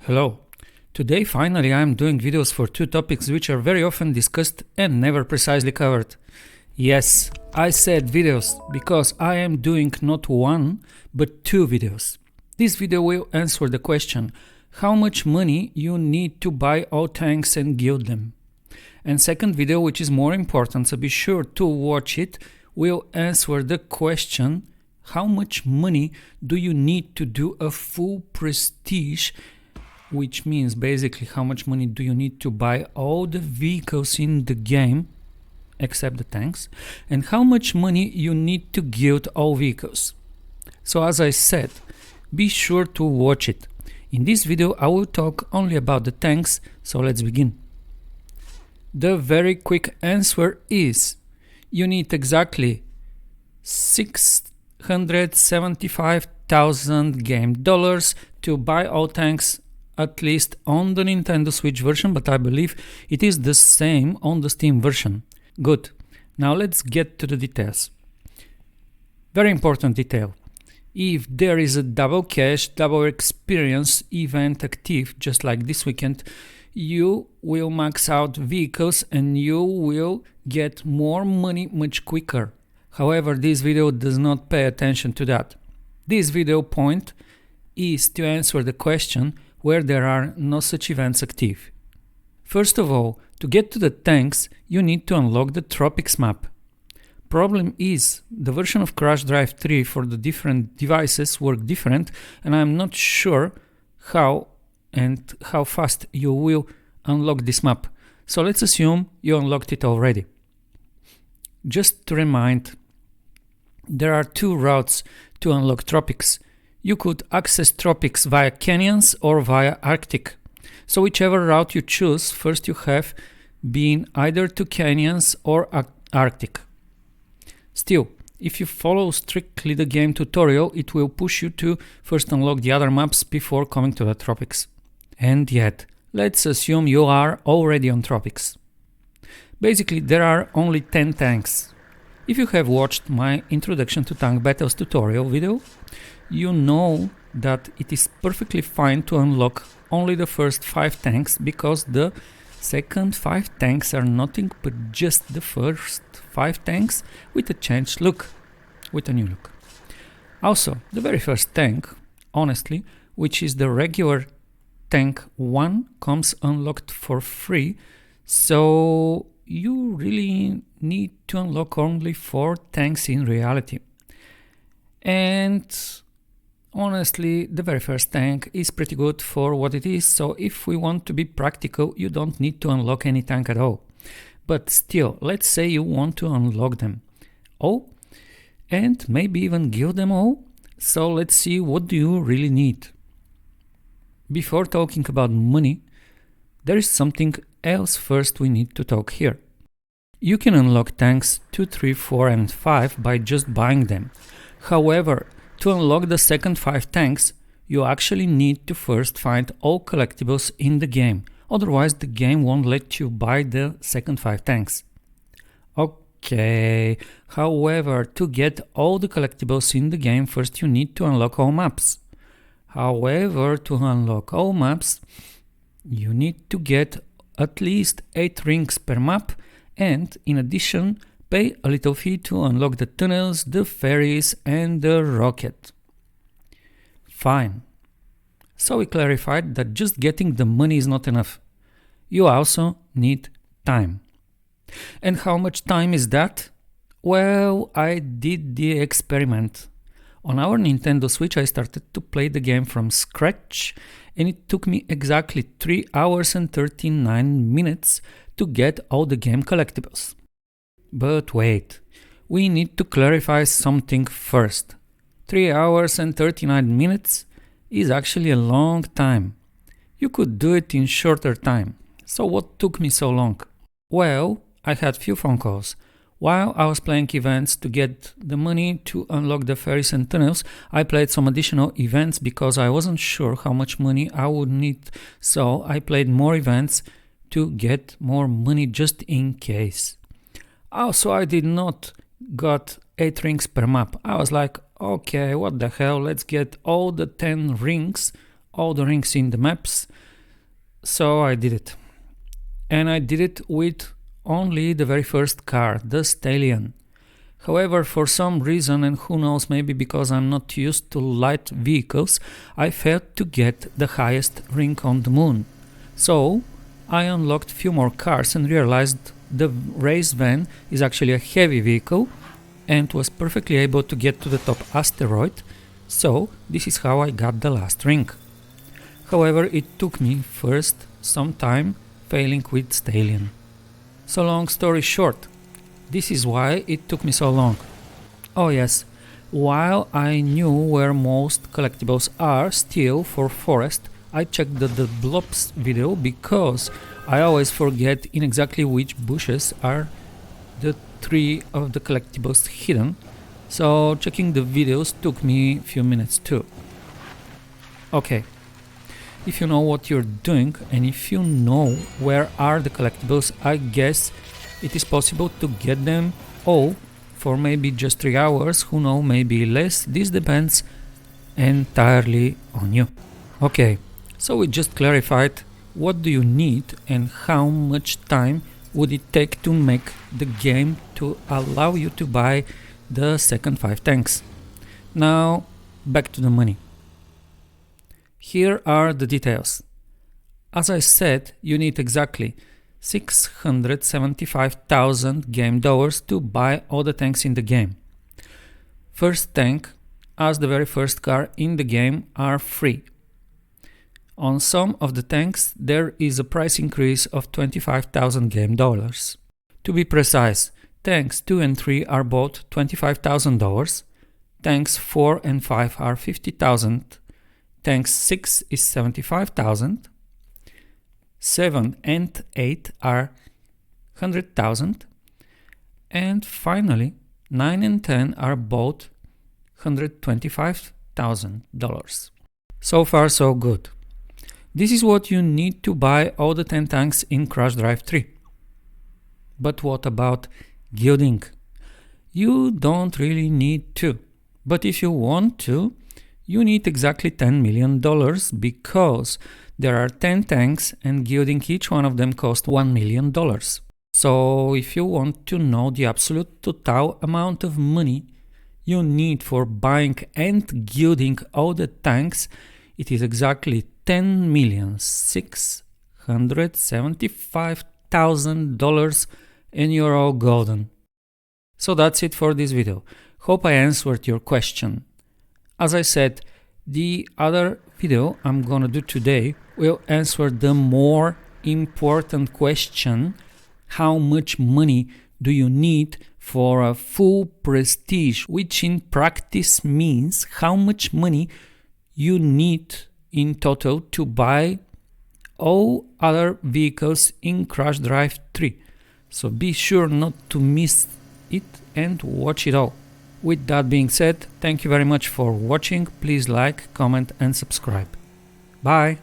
Hello. Today finally I am doing videos for two topics which are very often discussed and never precisely covered. Yes, I said videos because I am doing not one but two videos. This video will answer the question how much money you need to buy all tanks and gild them. And second video, which is more important, so be sure to watch it, will answer the question how much money do you need to do a full prestige, which means basically how much money do you need to buy all the vehicles in the game except the tanks, and how much money you need to gild all vehicles. So as I said, be sure to watch it. In this video I will talk only about the tanks, so let's begin. The very quick answer is you need exactly 675,000 game dollars to buy all tanks, at least on the Nintendo Switch version, but I believe it is the same on the Steam version. Good. Now let's get to the details. Very important detail. If there is a double cash, double experience event active, just like this weekend, you will max out vehicles and you will get more money much quicker. However, this video does not pay attention to that. This video point is to answer the question where there are no such events active. First of all, to get to the tanks, you need to unlock the Tropics map. Problem is, the version of Crash Drive 3 for the different devices work different, and I'm not sure how fast you will unlock this map. So let's assume you unlocked it already. Just to remind, there are two routes to unlock Tropics. You could access Tropics via canyons or via Arctic. So whichever route you choose, first you have been either to canyons or Arctic. Still, if you follow strictly the game tutorial, it will push you to first unlock the other maps before coming to the Tropics. And yet, let's assume you are already on Tropics. Basically, there are only 10 tanks. If you have watched my Introduction to Tank Battles tutorial video, you know that it is perfectly fine to unlock only the first 5 tanks, because the second 5 tanks are nothing but just the first 5 tanks with a changed look, with a new look. Also, the very first tank, honestly, which is the regular tank 1, comes unlocked for free, so you really need to unlock only 4 tanks in reality. And honestly, the very first tank is pretty good for what it is, so if we want to be practical, you don't need to unlock any tank at all. But still, let's say you want to unlock them all, and maybe even gild them all, so let's see what do you really need. Before talking about money, there is something else first we need to talk here. You can unlock tanks 2, 3, 4 and 5 by just buying them. However, to unlock the second 5 tanks, you actually need to first find all collectibles in the game, otherwise the game won't let you buy the second 5 tanks. Okay, however, to get all the collectibles in the game, first you need to unlock all maps. However, to unlock all maps, you need to get at least 8 rings per map, and in addition, pay a little fee to unlock the tunnels, the ferries and the rocket. Fine. So we clarified that just getting the money is not enough. You also need time. And how much time is that? Well, I did the experiment. On our Nintendo Switch I started to play the game from scratch, and it took me exactly 3 hours and 39 minutes to get all the game collectibles. But wait, we need to clarify something first. 3 hours and 39 minutes is actually a long time. You could do it in shorter time. So what took me so long? Well, I had few phone calls. While I was playing events to get the money to unlock the ferries and tunnels, I played some additional events because I wasn't sure how much money I would need, so I played more events to get more money just in case. Also, I did not got 8 rings per map. I was like, okay, what the hell, let's get all the 10 rings all the rings in the maps, so I did it. And I did it with only the very first car, the Stallion. However, for some reason, and who knows, maybe because I'm not used to light vehicles, I failed to get the highest ring on the moon. So I unlocked few more cars and realized the race van is actually a heavy vehicle and was perfectly able to get to the top asteroid, so this is how I got the last ring. However, it took me first some time failing with Stallion. So long story short, this is why it took me so long. Oh yes, while I knew where most collectibles are still for forest, I checked the blobs video because I always forget in exactly which bushes are the 3 of the collectibles hidden, so checking the videos took me a few minutes too. Okay, if you know what you're doing and if you know where are the collectibles, I guess it is possible to get them all for maybe just 3 hours, who knows, maybe less. This depends entirely on you. Okay, so we just clarified what do you need and how much time would it take to make the game to allow you to buy the second 5 tanks. Now back to the money. Here are the details. As I said, you need exactly $675,000 game dollars to buy all the tanks in the game. First tank, as the very first car in the game, are free. On some of the tanks there is a price increase of 25,000 game dollars. To be precise, tanks 2 and 3 are both $25,000, tanks 4 and 5 are 50,000, tanks 6 is 75,000, 7 and 8 are 100,000, and finally 9 and 10 are both $125,000. So far so good. This is what you need to buy all the 10 tanks in Crash Drive 3. But what about gilding? You don't really need to, but if you want to, you need exactly $10 million because there are 10 tanks and gilding each one of them costs $1 million. So if you want to know the absolute total amount of money you need for buying and gilding all the tanks, it is exactly $10,675,000 and you're all golden. So that's it for this video. Hope I answered your question. As I said, the other video I'm gonna do today will answer the more important question: how much money do you need for a full prestige, which in practice means how much money you need in total to buy all other vehicles in Crash Drive 3. So be sure not to miss it and watch it all. With that being said, thank you very much for watching. Please like, comment and subscribe. Bye!